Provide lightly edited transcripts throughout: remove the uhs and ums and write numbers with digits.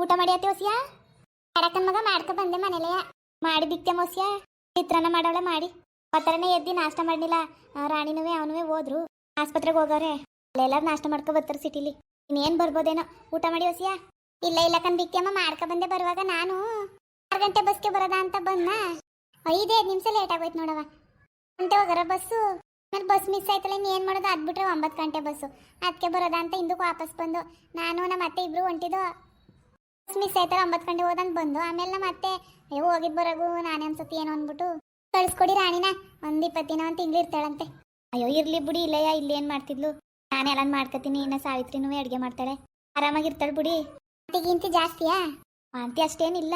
ಊಟ ಮಾಡಿ ಆತಿ ಹೊಸಿಯಾ? ಅಡಕನ್ ಮಗ ಮಾಡ್ಕೊ ಬಂದೆ ಮನೇಲೆಯ ಮಾಡಿ ಬಿಕ್ತೆ ಮೊಸಿಯಾ. ಚಿತ್ರಾನ್ನ ಮಾಡೋಳೆ ಮಾಡಿ ಪತ್ರನೇ ಎದ್ದಿ ನಾಷ್ಟ ಮಾಡಲಿಲ್ಲ. ರಾಣಿನೂ ಅವನುವೇ ಹೋದ್ರು ಆಸ್ಪತ್ರೆಗೆ ಹೋಗವ್ರೆ. ಅಲ್ಲೆಲ್ಲಾರು ನಾಷ್ಟ ಮಾಡ್ಕೊ ಬರ್ತಾರೆ ಸಿಟಿಲಿ. ಇನ್ನೇನು ಬರ್ಬೋದೇನೋ. ಊಟ ಮಾಡಿ ಹೊಸಿಯಾ? ಇಲ್ಲ ಇಲ್ಲ ಕಣ್ ಬಿಕ್ತಿಯಮ್ಮ, ಮಾಡ್ಕೊ ಬಂದೆ. ಬರುವಾಗ ನಾನು 6 ಗಂಟೆ ಬಸ್ಗೆ ಬರೋದಾ ಅಂತ ಬಂದ. 5 ನಿಮಿಷ ಲೇಟ್ ಆಗೋಯ್ತು ನೋಡವ. ಗಂಟೆ ಹೋಗರ ಬಸ್ಸು. ಆಮೇಲೆ ಬಸ್ ಮಿಸ್ ಆಯ್ತಲ್ಲ, ಇನ್ನೇನು ಮಾಡೋದು? ಅದು ಬಿಟ್ರೆ 9 ಗಂಟೆ ಬಸ್ಸು. ಅದಕ್ಕೆ ಬರೋದಾ ಅಂತ ಹಿಂದಕ್ಕೆ ವಾಪಸ್ ಬಂದು ನಾನು ನಮ್ಮ ಅತ್ತೆ ಇಬ್ರು ಹೊಂಟಿದ್ದು. ಬಸ್ ಮಿಸ್ ಆಯ್ತಲ್ಲ, 9 ಗಂಟೆ ಹೋದಂಗೆ ಬಂದು ಆಮೇಲೆ ನಮ್ಮ ಅತ್ತೆ ಹೋಗಿದ್ ಬರೋಗು ನಾನೇ ಅನ್ಸತಿ ಏನೋ ಅಂದ್ಬಿಟ್ಟು ಕಳಿಸ್ಕೊಡಿ ರಾಣಿನ, ಒಂದು 20 ದಿನ ಒಂದು ತಿಂಗಳು ಇರ್ತಾಳಂತೆ. ಅಯ್ಯೋ ಇರ್ಲಿ ಬಿಡಿ, ಇಲ್ಲಯ್ಯ ಇಲ್ಲಿ ಏನು ಮಾಡ್ತಿದ್ಲು? ನಾನು ಎಲ್ಲ ಮಾಡ್ಕೊತೀನಿ. ಇನ್ನು ಸಾವಿತ್ರಿನೂ ಅಡುಗೆ ಮಾಡ್ತಾಳೆ, ಆರಾಮಾಗಿರ್ತಾಳೆ ಬಿಡಿ. ಅಂತಿಗಿಂತಿ ಜಾಸ್ತಿಯಾ? ಅಂತಿ ಅಷ್ಟೇನಿಲ್ಲ.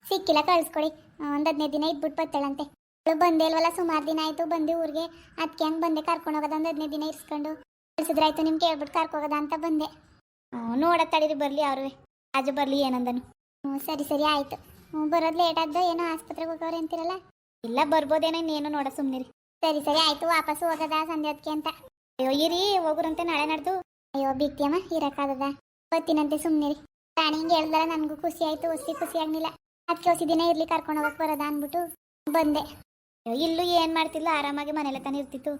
ಸಿಕ್ಕಿಲ್ಲ ಕಳಿಸ್ಕೊಡಿ, ಒಂದು 15 ದಿನ ಇದ್ಬಿಟ್ಟು ಬರ್ತಾಳಂತೆ. ಅವಳು ಬಂದೇ ಇಲ್ವಲ್ಲ, ಸುಮಾರು ದಿನ ಆಯಿತು ಬಂದು ಊರಿಗೆ. ಅದಕ್ಕೆ ಹಂಗೆ ಬಂದೆ, ಕರ್ಕೊಂಡು ಹೋಗೋದ ಒಂದು 15 ದಿನ ಇರಿಸ್ಕೊಂಡು ಕಳಿಸಿದ್ರಾಯ್ತು ನಿಮ್ಗೆ ಹೇಳ್ಬಿಟ್ಟು ಕರ್ಕೋಗೋದ ಅಂತ ಬಂದೆ. ನೋಡತ್ತಾಳಿರಿ ಬರಲಿ ಅವ್ರವೇ, ರಾಜು ಬರಲಿ ಏನಂದನು. ಸರಿ ಸರಿ ಆಯಿತು. ಬರೋದು ಲೇಟ್ ಆದ್ದು ಏನೋ, ಆಸ್ಪತ್ರೆಗೆ ಹೋಗೋರು ಅಂತಿರಲ್ಲ? ಇಲ್ಲ ಬರ್ಬೋದೇನೋ, ಇನ್ನೇನು ನೋಡ ಸುಮ್ಮನಿರಿ. ಸರಿ ಸರಿ ಆಯಿತು, ವಾಪಸ್ ಹೋಗೋದ ಸಂಜೆ ಹೊತ್ತಿಗೆ ಅಂತ. ಅಯ್ಯೋ ಇರಿ, ಹೋಗುರಂತೆ ನಾಳೆ ನಡೆದು. ಅಯ್ಯೋ ಬಿಕ್ತಿಯಮ್ಮ, ಇರೋಕ್ಕಾಗದ? ಬರ್ತೀನಂತೆ ಸುಮ್ಮನಿರಿ. ರಾಣಿ ಹಿಂಗೆ ಹೇಳ್ದಲ್ಲ, ನನಗೂ ಖುಷಿ ಆಯಿತು. ಖುಷಿ ಆಗಲಿಲ್ಲ. ಅದಕ್ಕೆ ಹೊಸ ದಿನ ಇರಲಿ ಕರ್ಕೊಂಡು ಹೋಗಕ್ಕೆ ಬರೋದ ಅಂದ್ಬಿಟ್ಟು ಬಂದೆ. ಅಯ್ಯೋ ಇಲ್ಲೂ ಏನು ಮಾಡ್ತಿದ್ಲು, ಆರಾಮಾಗಿ ಮನೇಲೆ ತಾನೇ ಇರ್ತಿತ್ತು.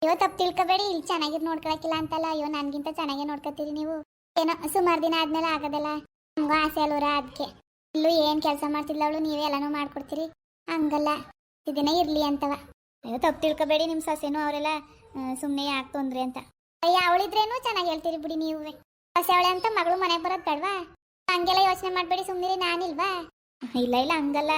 ಅಯ್ಯೋ ತಪ್ಪು ತಿಳ್ಕೊಬೇಡಿ, ಇಲ್ಲಿ ಚೆನ್ನಾಗಿ ನೋಡ್ಕೊಳಕ್ಕಿಲ್ಲ ಅಂತಲ್ಲ. ಅಯ್ಯೋ ನನಗಿಂತ ಚೆನ್ನಾಗೇ ನೋಡ್ಕೊತೀರಿ ನೀವು. ಏನೋ ಸುಮಾರು ದಿನ ಆದ್ಮೇಲೆ ಆಗೋದಲ್ಲ, ನಮಗೂ ಆಸೆ ಅಲ್ವರ. ಅದಕ್ಕೆ ಇಲ್ಲೂ ಏನು ಕೆಲಸ ಮಾಡ್ತಿಲ್ಲ ಅವಳು, ನೀವೇ ಎಲ್ಲನೂ ಮಾಡ್ಕೊಡ್ತೀರಿ. ಹಂಗಲ್ಲ, ದಿನ ಇರಲಿ ಅಂತವ. ಅಯ್ಯೋ ತಪ್ಪು ತಿಳ್ಕೊಬೇಡಿ, ನಿಮ್ಮ ಸೊಸೆನೂ ಅವರೆಲ್ಲ ಸುಮ್ಮನೆ ಯಾಕೆ ತೊಂದರೆ ಅಂತ. ಅಯ್ಯ ಅವಳಿದ್ರೇನು ಚೆನ್ನಾಗಿ ಹೇಳ್ತೀರಿ ಬಿಡಿ ನೀವು. ಸೊಸೆ ಅವಳೆ ಅಂತ ಮಗಳು ಮನೆಗೆ ಬರೋದು ಬೇಡವಾ? ಹಂಗೆಲ್ಲ ಯೋಚನೆ ಮಾಡಬೇಡಿ, ಸುಮ್ಮನಿರಿ. ನಾನಿಲ್ವಾ? ಇಲ್ಲ ಇಲ್ಲ ಹಂಗಲ್ಲ,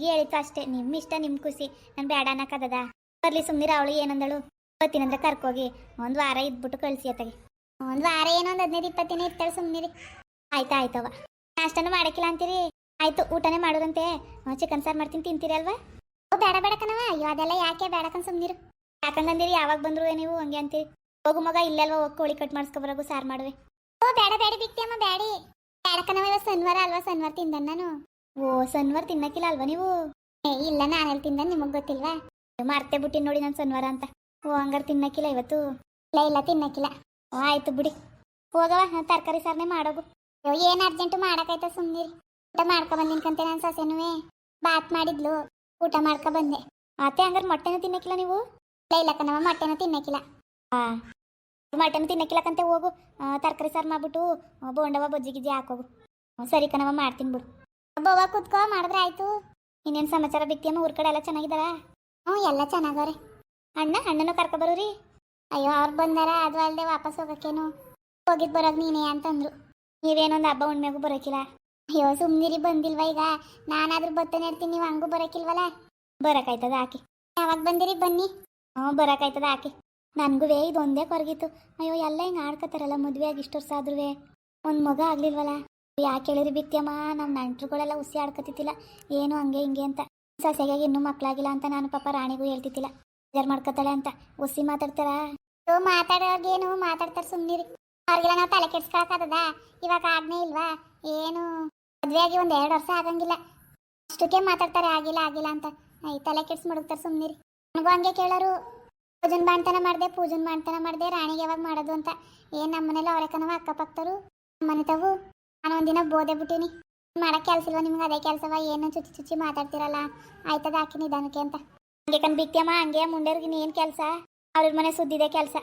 ಹೇಳಿತ್ತು ಅಷ್ಟೇ. ನಿಮ್ಮ ಇಷ್ಟ, ನಿಮ್ಮ ಖುಷಿ. ನಾನು ಬೇಡ ಅನ್ನಕ್ಕದ. ಬರಲಿ ಸುಮ್ಮನಿರ. ಅವಳು ಏನಂದಳು? ಬರ್ತೀನಂದ್ರೆ ಕರ್ಕೋಗಿ 1 ವಾರ ಇದ್ಬಿಟ್ಟು ಕಳಿಸಿ ಅತ್ತಗೆ. 1 ವಾರ ಏನೋ, ಒಂದು 15-20 ದಿನ ಇರ್ತಾಳೆ. ಸುಮ್ಮನಿರಿ. ಆಯ್ತಾ ಆಯ್ತವ. ನಾಷ್ಟನೂ ಮಾಡೋಕ್ಕಿಲ್ಲ ಅಂತೀರಿ? ಆಯಿತು, ಊಟನೇ ಮಾಡೋರಂತೆ. ಚಿಕನ್ ಸಾರು ಮಾಡ್ತೀನಿ, ತಿಂತೀರಿ ಅಲ್ವಾ? ಬೇಡ ಬೇಡ ಕಣವ. ಅಯ್ಯೋ ಅದೆಲ್ಲ ಯಾಕೆ ಬೇಡಕಂದು ಸುಮ್ಮನಿರು. ಯಾಕಂಗಂದಿರಿ, ಯಾವಾಗ ಬಂದ್ರು ನೀವು ಹಂಗೆ ಅಂತೀರಿ. ಹೋಗು ಮಗ, ಇಲ್ಲೆಲ್ವ ಹೋಗಿ ಕೋಳಿ ಕಟ್ ಮಾಡಿಸ್ಕೊಬರೋಗು, ಸಾರು ಮಾಡುವೆ. ಓ ಬೇಡ ಬೇಡ ಬಿಕ್ತಿಯಮ್ಮ, ಬೇಡಿ. ಬೇಡಕನವ, ಇವತ್ತು ಶನಿವಾರ ಅಲ್ವಾ? ಶನಿವಾರ ತಿಂದ ನಾನು. ಓ ಶನಿವಾರ ತಿನ್ನಕ್ಕಿಲ್ಲ ಅಲ್ವಾ ನೀವು? ಇಲ್ಲ, ನಾನೆಲ್ಲಿ ತಿಂದ ನಿಮಗೆ ಗೊತ್ತಿಲ್ವಾ? ಮರ್ತೆ ಬಿಟ್ಟಿನಿ ನೋಡಿ ನಾನು ಶನಿವಾರ ಅಂತ. ಓ ಹಂಗಾರೆ ತಿನ್ನಕ್ಕಿಲ್ಲ ಇವತ್ತು? ಇಲ್ಲ ಇಲ್ಲ ತಿನ್ನಕ್ಕಿಲ್ಲ. ಓ ಆಯ್ತು ಬಿಡಿ, ಹೋಗವ. ತರಕಾರಿ ಸಾರನೇ ಮಾಡೋಗು. ಅಯ್ಯೋ ಏನು ಅರ್ಜೆಂಟು ಮಾಡೋಕ್ಕಾಯ್ತಾ? ಸುಮ್ಮನಿರಿ. ಊಟ ಮಾಡ್ಕೊ ಬಂದಿನ್ಕಂತೆ ನಾನು ಸೊಸೆನೂ ಬಾತ್ ಮಾಡಿದ್ಲು, ಊಟ ಮಾಡ್ಕೊ ಬಂದೆ. ಅತ್ತೆ ಹಂಗಾರೆ ಮೊಟ್ಟೆನೂ ತಿನ್ನಕ್ಕಿಲ್ಲ ನೀವು? ಇಲ್ಲ ಇಲ್ಲ ಕಣವ, ಮೊಟ್ಟೆನೂ ತಿನ್ನಕ್ಕಿಲ್ಲ. ಮಟನ್ ತಿನ್ನಕ್ಕಿಲ್ಲಕಂತೆ. ಹೋಗು, ತರಕಾರಿ ಸಾರು ಮಾಡ್ಬಿಟ್ಟು ಬೋಂಡವ ಬಜ್ಜಿ ಗಿಜ್ಜಿ ಹಾಕೋಗು. ಸರಿ ಕಣವ, ಮಾಡ್ತೀನಿ ಬಿಡು. ಹಬ್ಬವ ಕೂತ್ಕೋ, ಮಾಡಿದ್ರೆ ಆಯ್ತು. ಇನ್ನೇನು ಸಮಾಚಾರ ಬಿಕ್ತಿಯಮ್ಮ? ಊರ ಕಡೆ ಎಲ್ಲ ಚೆನ್ನಾಗಿದ್ದಾರಾ? ಎಲ್ಲ ಚೆನ್ನಾಗವ್ರೆ. ಅಣ್ಣನೂ ಕರ್ಕೊಬರ್ರಿ. ಅಯ್ಯೋ ಅವ್ರು ಬಂದಾರ, ಅದು ಅಲ್ಲದೆ ವಾಪಸ್ ಹೋಗೋಕ್ಕೇನು, ಹೋಗಿದ್ದು ಬರೋದು ನೀನೇ ಅಂತಂದ್ರು. ನೀವೇನೊಂದು ಹಬ್ಬ ಹುಣ್ಮೆಗೂ ಬರೋಕಿಲ್ಲ? ಅಯ್ಯೋ ಸುಮ್ಮನಿರಿ, ಬಂದಿಲ್ವಾ ಈಗ? ನಾನಾದ್ರೂ ಬತ್ತನೇ ಇರ್ತೀನಿ, ನೀವು ಹಂಗೂ ಬರೋಕಿಲ್ವಲ್ಲ? ಬರೋಕ್ಕಾಯ್ತದ ಹಾಕಿ. ಯಾವಾಗ ಬಂದಿರಿ? ಬನ್ನಿ. ಬರೋಕ್ಕಾಯ್ತದ ಹಾಕಿ. ನನಗೂ ಇದೊಂದೇ ಕೊರಗಿತ್ತು. ಅಯ್ಯೋ ಎಲ್ಲ ಹಿಂಗೆ ಆಡ್ಕೊತಾರಲ್ಲ, ಮದುವೆ ಆಗಿ ಇಷ್ಟು ವರ್ಷ ಆದ್ರೂ ಒಂದು ಮಗ ಆಗ್ಲಿಲ್ವಲ್ಲ? ಯಾಕೆ ಹೇಳಿರಿ ಬಿಕ್ತಿಯಮ್ಮ, ನಮ್ಮ ನೆಂಟ್ರುಗಳೆಲ್ಲ ಹುಸಿ ಆಡ್ಕೊತಿದ್ದಿಲ್ಲ ಏನು ಹಂಗೆ ಹಿಂಗೆ ಅಂತ. ಸೊಸೆಗೆ ಇನ್ನೂ ಮಕ್ಕಳಾಗಿಲ್ಲ ಅಂತ ನಾನು ಪಾಪ ರಾಣಿಗೂ ಹೇಳ್ತಿದ್ದಿಲ್ಲ, ಬೇಜಾರು ಮಾಡ್ಕೊತಾಳೆ ಅಂತ. ಹುಸಿ ಮಾತಾಡ್ತಾರ? ಮಾತಾಡೋರ್ಗೇನು ಮಾತಾಡ್ತಾರೆ, ಸುಮ್ಮನಿರಿ. ಅವ್ರಿಗೆಲ್ಲ ನಾವು ತಲೆ ಕೆಡ್ಸ್ಕೊಳಕ್ಕಾಗದ? ಇವಾಗ ಆಜ್ಞೆ ಇಲ್ವಾ? ಏನು ಮದುವೆ ಆಗಿ 1-2 ವರ್ಷ ಆಗಂಗಿಲ್ಲ, ಅಷ್ಟಕ್ಕೆ ಮಾತಾಡ್ತಾರೆ ಆಗಿಲ್ಲ ಆಗಿಲ್ಲ ಅಂತ. ತಲೆ ಕೆಡ್ಸಿ ಮಡಗ್ತಾರೆ, ಸುಮ್ಮನಿರಿ. ನನಗೂ ಹಂಗೆ ಕೇಳೋರು. ಪೂಜನ್ ಬಾಣ್ತನ ಮಾಡಿದೆ ರಾಣಿಗೆ ಯಾವಾಗ ಮಾಡೋದು ಅಂತ. ಏನು ನಮ್ಮನೇಲಿ ಅವರೇ ಕಣವ, ಅಕ್ಕಪಕ್ಕರು ನಮ್ಮನೆ ತಾವು. ನಾನು ಒಂದಿನ ಬೋದೆ ಬಿಟ್ಟಿನಿ. ಮಾಡೋಕ್ಕೆ ಕೆಲಸ ಇಲ್ವಾ ನಿಮ್ಗೆ? ಅದೇ ಕೆಲಸವ? ಏನು ಚುಚ್ಚಿ ಮಾತಾಡ್ತಿರಲ್ಲ? ಆಯ್ತದ ಹಾಕಿ ನಿಧಾನಕ್ಕೆ ಅಂತ. ಹಂಗೆ ಕಣ್ ಬಿಕ್ತಿಯಮ್ಮ, ಹಂಗೆ ಮುಂಡೆಯವ್ರಿಗೆ ಏನು ಕೆಲಸ? ಅವ್ರ ಮನೆ ಸುದ್ದಿದೆ ಕೆಲಸ.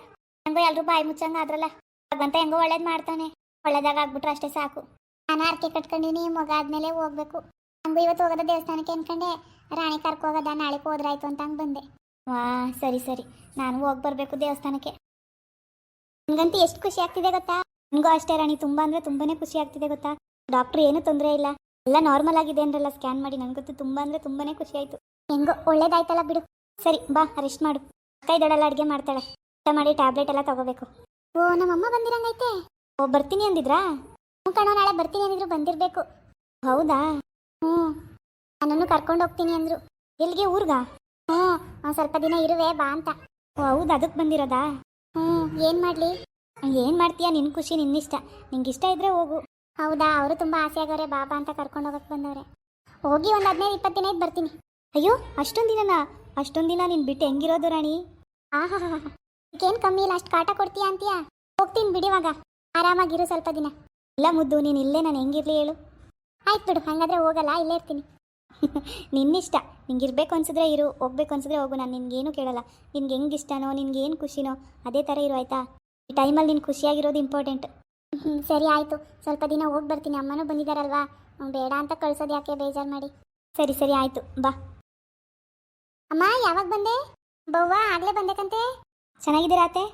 ಹಂಗೋ ಎಲ್ಲರೂ ಬಾಯಿ ಮುಚ್ಚಂಗೆ ಆದ್ರಲ್ಲ, ಹಾಗಂತ ಹೆಂಗೋ ಒಳ್ಳೇದು ಮಾಡ್ತಾನೆ. ಒಳ್ಳೇದಾಗ ಆಗ್ಬಿಟ್ರೆ ಅಷ್ಟೇ ಸಾಕು. ನಾನು ಅರ್ಕೆ ಕಟ್ಕೊಂಡಿನಿ, ಮಗ ಆದ್ಮೇಲೆ ಹೋಗ್ಬೇಕು. ಹಂಗೂ ಇವತ್ತು ಹೋಗೋದ ದೇವಸ್ಥಾನಕ್ಕೆ ಅನ್ಕೊಂಡೆ. ರಾಣಿ ಕರ್ಕೋಗೋದ, ನಾಳೆಗೆ ಹೋದ್ರಾಯ್ತು ಅಂತ ಹಂಗೆ ಬಂದೆ. ಸರಿ ಸರಿ, ನಾನು ಹೋಗಿ ಬರಬೇಕು ದೇವಸ್ಥಾನಕ್ಕೆ. ನನಗಂತೂ ಎಷ್ಟು ಖುಷಿ ಆಗ್ತಿದೆ ಗೊತ್ತಾ? ನನಗೂ ಅಷ್ಟೇ ರಾಣಿ, ತುಂಬ ಅಂದರೆ ತುಂಬಾನೇ ಖುಷಿ ಆಗ್ತಿದೆ ಗೊತ್ತಾ? ಡಾಕ್ಟ್ರು ಏನೂ ತೊಂದರೆ ಇಲ್ಲ, ಎಲ್ಲ ನಾರ್ಮಲ್ ಆಗಿದೆ ಅಂದ್ರಲ್ಲ ಸ್ಕ್ಯಾನ್ ಮಾಡಿ. ನನಗಂತೂ ತುಂಬ ಅಂದರೆ ತುಂಬಾನೇ ಖುಷಿ ಆಯಿತು. ಹೆಂಗೋ ಒಳ್ಳೇದಾಯ್ತಲ್ಲ ಬಿಡು. ಸರಿ ಬಾ, ರೆಸ್ಟ್ ಮಾಡು. ಅಕ್ಕ ಇದ್ದಳೆಲ್ಲ ಅಡುಗೆ ಮಾಡ್ತಾಳೆ. ಊಟ ಮಾಡಿ ಟ್ಯಾಬ್ಲೆಟ್ ಎಲ್ಲ ತಗೋಬೇಕು. ಓ ನಮ್ಮಮ್ಮ ಬಂದಿರಂಗೈತೆ. ಓ ಬರ್ತೀನಿ ಅಂದಿದ್ರಾ? ಕಣೋ, ನಾಳೆ ಬರ್ತೀನಿ ಅಂದಿದ್ರು, ಬಂದಿರಬೇಕು. ಹೌದಾ? ನನ್ನನ್ನು ಕರ್ಕೊಂಡು ಹೋಗ್ತೀನಿ ಅಂದರು. ಎಲ್ಲಿಗೆ? ಊರ್ಗ? ಸ್ವಲ್ಪ ದಿನ ಇರುವೆ ಬಾ ಅಂತ. ಹೌದು, ಅದಕ್ಕೆ ಬಂದಿರೋದಾ? ಏನು ಮಾಡಲಿ? ಏನು ಮಾಡ್ತೀಯಾ? ನಿನ್ನ ಖುಷಿ ನಿನ್ನಿಷ್ಟ. ನಿಂಗೆ ಇಷ್ಟ ಇದ್ರೆ ಹೋಗು. ಹೌದಾ? ಅವರು ತುಂಬ ಆಸೆ ಆಗವ್ರೆ, ಬಾಬಾ ಅಂತ ಕರ್ಕೊಂಡು ಹೋಗಕ್ಕೆ ಬಂದವ್ರೆ. ಹೋಗಿ ಒಂದು 15-20 ದಿನ ಇದ್ದು ಬರ್ತೀನಿ. ಅಯ್ಯೋ ಅಷ್ಟೊಂದು ದಿನನಾ? ಅಷ್ಟೊಂದು ದಿನ ನೀನು ಬಿಟ್ಟು ಹೆಂಗಿರೋದು ರಾಣಿ? ಏನು ಕಮ್ಮಿ ಇಲ್ಲ, ಅಷ್ಟು ಕಾಟ ಕೊಡ್ತೀಯಾ ಅಂತೀಯಾ? ಹೋಗ್ತೀನಿ ಬಿಡಿವಾಗ, ಆರಾಮಾಗಿರು ಸ್ವಲ್ಪ ದಿನ. ಇಲ್ಲ ಮುದ್ದು, ನೀನು ಇಲ್ಲೇ ನಾನು ಹೆಂಗಿರ್ಲಿ ಹೇಳು? ಆಯ್ತು ಬಿಡು, ಹಂಗಾದ್ರೆ ಹೋಗಲ್ಲ, ಇಲ್ಲೇ ಇರ್ತೀನಿ. ನಿನ್ನಿಷ್ಟ. ನಿಂಗೆ ಇರಬೇಕು ಅನ್ಸಿದ್ರೆ ಇರು, ಹೋಗ್ಬೇಕು ಅನ್ಸಿದ್ರೆ ಹೋಗು. ನಾನು ನಿನ್ಗೇನು ಕೇಳಲ್ಲ. ನಿನ್ಗೆ ಹೆಂಗೆ ಇಷ್ಟನೋ, ನಿನ್ಗೆ ಏನು ಖುಷಿನೋ ಅದೇ ಥರ ಇರು, ಆಯಿತಾ? ಈ ಟೈಮಲ್ಲಿ ನೀನು ಖುಷಿಯಾಗಿರೋದು ಇಂಪಾರ್ಟೆಂಟ್. ಸರಿ ಆಯಿತು, ಸ್ವಲ್ಪ ದಿನ ಹೋಗಿ ಬರ್ತೀನಿ. ಅಮ್ಮನೂ ಬಂದಿದ್ದಾರಲ್ವಾ, ಬೇಡ ಅಂತ ಕಳ್ಸೋದು ಯಾಕೆ, ಬೇಜಾರು ಮಾಡಿ. ಸರಿ ಸರಿ ಆಯಿತು, ಬಾ. ಅಮ್ಮ ಯಾವಾಗ ಬಂದೆ? ಬವ್ವ ಆಗಲೇ ಬಂದೇಕಂತೆ. ಚೆನ್ನಾಗಿದ್ದೀರಾ ಅತ್ತೆ?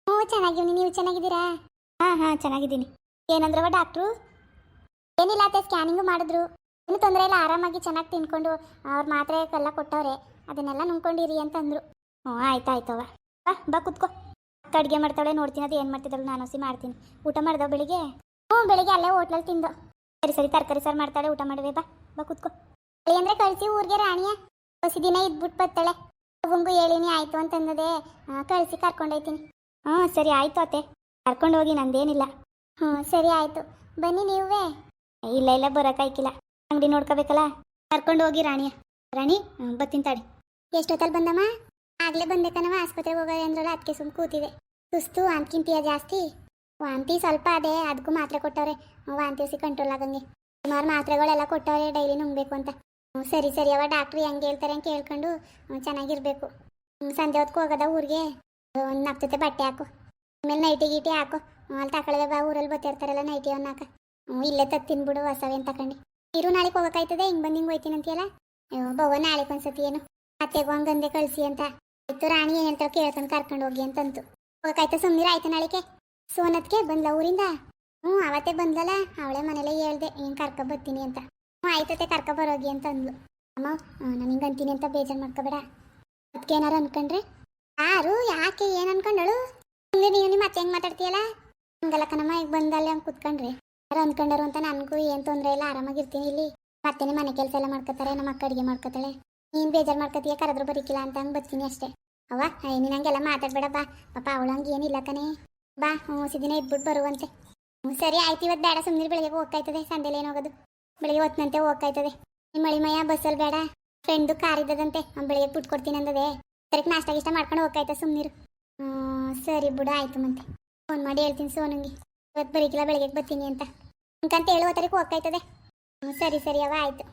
ಹ್ಞೂ ಚೆನ್ನಾಗಿವ್ನಿ, ನೀವು ಚೆನ್ನಾಗಿದ್ದೀರಾ? ಹಾಂ ಚೆನ್ನಾಗಿದ್ದೀನಿ. ಏನಂದ್ರವ ಡಾಕ್ಟ್ರು? ಏನಿಲ್ಲ ಅತ್ತೆ, ಸ್ಕ್ಯಾನಿಂಗು ಮಾಡಿದ್ರು. ಏನು ತೊಂದರೆ ಇಲ್ಲ, ಆರಾಮಾಗಿ ಚೆನ್ನಾಗಿ ತಿನ್ಕೊಂಡು ಅವ್ರ ಮಾತ್ರೆ ಎಲ್ಲ ಕೊಟ್ಟವ್ರೆ, ಅದನ್ನೆಲ್ಲ ನುಂಗ್ಕೊಂಡಿರಿ ಅಂತಂದರು. ಹ್ಞೂ ಆಯ್ತಾಯ್ತವ. ಬಾ ಕುತ್ಕೋ. ಅಕ್ಕ ಅಡುಗೆ ಮಾಡ್ತಾಳೆ, ನೋಡ್ತೀನಿ ಅದು ಏನು ಮಾಡ್ತಿದ್ದಾಳು, ನಾನು ಹಸಿ ಮಾಡ್ತೀನಿ. ಊಟ ಮಾಡ್ದವ ಬೆಳಿಗ್ಗೆ? ಹ್ಞೂ ಬೆಳಿಗ್ಗೆ ಅಲ್ಲೇ ಹೋಟ್ಲಲ್ಲಿ ತಿಂದು. ಸರಿ ತರಕಾರಿ ಸಾರು ಮಾಡ್ತಾಳೆ, ಊಟ ಮಾಡುವೆ. ಬಾ ಕುತ್ಕೋ. ಹೇಳಿ ಅಂದರೆ ಕಳಿಸಿ ಊರಿಗೆ ರಾಣಿಯ ಹೊಸ ದಿನ ಇದ್ಬಿಟ್ಟು ಬರ್ತಾಳೆ. ಮಗುಂಗು ಹೇಳಿನಿ ಆಯಿತು ಅಂತಂದದೆ, ಕಳಿಸಿ ಕರ್ಕೊಂಡೋಯ್ತೀನಿ. ಹ್ಞೂ ಸರಿ ಆಯಿತು ಅತ್ತೆ, ಕರ್ಕೊಂಡು ಹೋಗಿ, ನಂದೇನಿಲ್ಲ. ಹ್ಞೂ ಸರಿ ಆಯಿತು, ಬನ್ನಿ ನೀವೇ. ಇಲ್ಲ ಬರೋಕ್ಕಾಯ್ಕಿಲ್ಲ, ಅಂಗಡಿ ನೋಡ್ಕೋಬೇಕಲ್ಲ. ಕರ್ಕೊಂಡು ಹೋಗಿ ರಾಣಿಯ. ರಾಣಿ ಬತ್ತೀನಿ ತಾಡಿ. ಎಷ್ಟೊತ್ತಲ್ಲಿ ಬಂದಮ್ಮ? ಆಗಲೇ ಬಂದೆ ಆಸ್ಪತ್ರೆಗೆ ಹೋಗೋದೆ ಅಂದ್ರಲ್ಲ, ಅದಕ್ಕೆ ಸುಮ್ಮ ಕೂತಿದೆ. ಸುಸ್ತು, ವಾಂತಿಗಿಂತಿಯ ಜಾಸ್ತಿ? ವಾಂತಿ ಸ್ವಲ್ಪ ಅದೇ, ಅದಕ್ಕೂ ಮಾತ್ರೆ ಕೊಟ್ಟವ್ರೆ, ವಾಂತಿ ಹಸಿ ಕಂಟ್ರೋಲ್ ಆಗಂಗೆ. ಸುಮಾರು ಮಾತ್ರೆಗಳೆಲ್ಲ ಕೊಟ್ಟವ್ರೆ, ಡೈಲಿ ನುಂಗ್ಬೇಕು ಅಂತ. ಸರಿ ಅವ ಡಾಕ್ಟ್ರು ಹೆಂಗೆ ಹೇಳ್ತಾರೆ ಅಂತ ಕೇಳ್ಕೊಂಡು ಚೆನ್ನಾಗಿರ್ಬೇಕು. ಸಂಜೆ ಹೊತ್ಗೆ ಹೋಗೋದ ಊರಿಗೆ? ಒಂದು ನಪ್ತತೆ ಬಟ್ಟೆ ಹಾಕು, ಆಮೇಲೆ ನೈಟಿ ಗೀಟಿ ಹಾಕು. ಅಲ್ಲಿ ತಗೊಳ್ಳೋದೆ ಬಾ, ಊರಲ್ಲಿ ಬರ್ತಿರ್ತಾರಲ್ಲ ನೈಟಿ ಅವನ್ನ ಹಾಕ. ಇಲ್ಲೇ ತಿನ್ಬಿಡು ಹೊಸವೇನು ತಗೊಂಡು. ಇರು, ನಾಳೆಗೆ ಹೋಗೋಕ್ಕಾಯ್ತದೆ, ಹಿಂಗೆ ಬಂದು ಹಿಂಗೆ ಹೋಯ್ತೀನಿ ಅಂತೀಯಲ್ಲ. ಬವ್ವ ನಾಳೆಗೆ ಒಂದ್ಸತಿ ಏನು ಅತ್ತೆಗೂ ಹಂಗಂದೆ ಕಳಿಸಿ ಅಂತ. ಆಯ್ತು, ರಾಣಿ ಏನು ಹೇಳ್ತಾಳೆ ಕೇಳ್ಕೊಂಡು ಕರ್ಕೊಂಡು ಹೋಗಿ ಅಂತಂತು. ಹೋಗೋಕ್ಕಾಯ್ತು, ಸುಮ್ಮನಿರ ಆಯ್ತು. ನಾಳೆಗೆ ಸೋನತ್ಗೆ ಬಂದ್ಲ ಊರಿಂದ? ಅವತ್ತೇ ಬಂದ್ಲಲ್ಲ, ಅವಳೇ ಮನೇಲೆ ಹೇಳ್ದೆ ಹಿಂಗೆ ಬರ್ತೀನಿ ಅಂತ. ಆಯ್ತತೆ ಬರೋಗಿ ಅಂತ ಅಂದ್ಲು. ಅಮ್ಮ ನಾನು ಹಿಂಗೆ ಅಂತೀನಿ ಅಂತ ಬೇಜಾರು ಮಾಡ್ಕೋಬೇಡ. ಅದಕ್ಕೆ ಏನಾರು ಅನ್ಕೊಂಡ್ರೆ? ಯಾಕೆ ಏನು ಅನ್ಕೊಂಡಳು? ಹಂಗೆ ನೀವು ನಿಮ್ಮ ಮತ್ತೆ ಹೆಂಗೆ ಮಾತಾಡ್ತೀಯಲ್ಲ, ಹಂಗಲ್ಲ ಕಣಮ್ಮ. ಈಗ ಬಂದಲ್ಲೇ ಹಂಗೆ ಕುತ್ಕೊಂಡ್ರೆ ಯಾರು ಅನ್ಕೊಂಡರು ಅಂತ. ನನಗೂ ಏನು ತೊಂದರೆ ಇಲ್ಲ, ಆರಾಮಾಗಿರ್ತೀನಿ ಇಲ್ಲಿ. ಮತ್ತೇನೆ ಮನೆ ಕೆಲಸ ಎಲ್ಲ ಮಾಡ್ಕೋತಾರೆ, ನಮ್ಮ ಅಕ್ಕ ಅಡುಗೆ ಮಾಡ್ಕೋತಾಳೆ. ನೀನು ಬೇಜಾರು ಮಾಡ್ಕೋತೀಯ, ಕರೆದ್ರು ಬರೀಕಿಲ್ಲ ಅಂತ ಹಂಗೆ ಬರ್ತೀನಿ ಅಷ್ಟೇ. ಅವ್ವ ನೀನು ಹಂಗೆಲ್ಲ ಮಾತಾಡ್ಬೇಡ ಬಾ. ಪಾಪ ಅವಳು ಹಂಗೆ ಏನಿಲ್ಲ ಕಣೆ. ಬಾ, ದಿನ ಇದ್ಬಿಟ್ಟು ಬರುವಂತೆ. ಸರಿ ಆಯ್ತು, ಇವತ್ತು ಬೇಡ, ಸುಮ್ಮನೆ ಬೆಳಿಗ್ಗೆ ಹೋಗ್ತಾಯ್ತದೆ. ಸಂಡೆಲಿ ಏನು ಹೋಗೋದು, ಬೆಳಿಗ್ಗೆ ಹೊತ್ತಿನಂತೆ ಹೋಗ್ತಾಯ್ತದೆ. ನಿಮ್ಮ ಮಳಿಮಯ್ಯ ಬಸ್ಸಲ್ಲಿ ಬೇಡ, ಫ್ರೆಂಡು ಕಾರ್ ಇದ್ದದಂತೆ, ಬೆಳಿಗ್ಗೆ ಬಿಟ್ಟು ಕೊಡ್ತೀನಿ ಅಂದದೆ. ಸರಿಕ್ಕೆ ನಾಷ್ಟ ಗಿಷ್ಟ ಮಾಡ್ಕೊಂಡು ಹೋಗ್ತಾಯ್ತ, ಸುಮ್ಮನಿರು. ಸರಿ ಬಿಡು, ಆಯ್ತು. ಮತ್ತೆ ಫೋನ್ ಮಾಡಿ ಹೇಳ್ತೀನಿ ಸೋನಂಗೆ, ಇವತ್ತು ಬರೀಕಿಲ್ಲ ಬೆಳಿಗ್ಗೆ ಬರ್ತೀನಿ ಅಂತ. ಅಂಕಂತ ಹೇಳುವ ತರಕ್ಕೆ ಹೋಗ್ತಾಯ್ತದೆ. ಸರಿ ಅವ ಆಯ್ತು.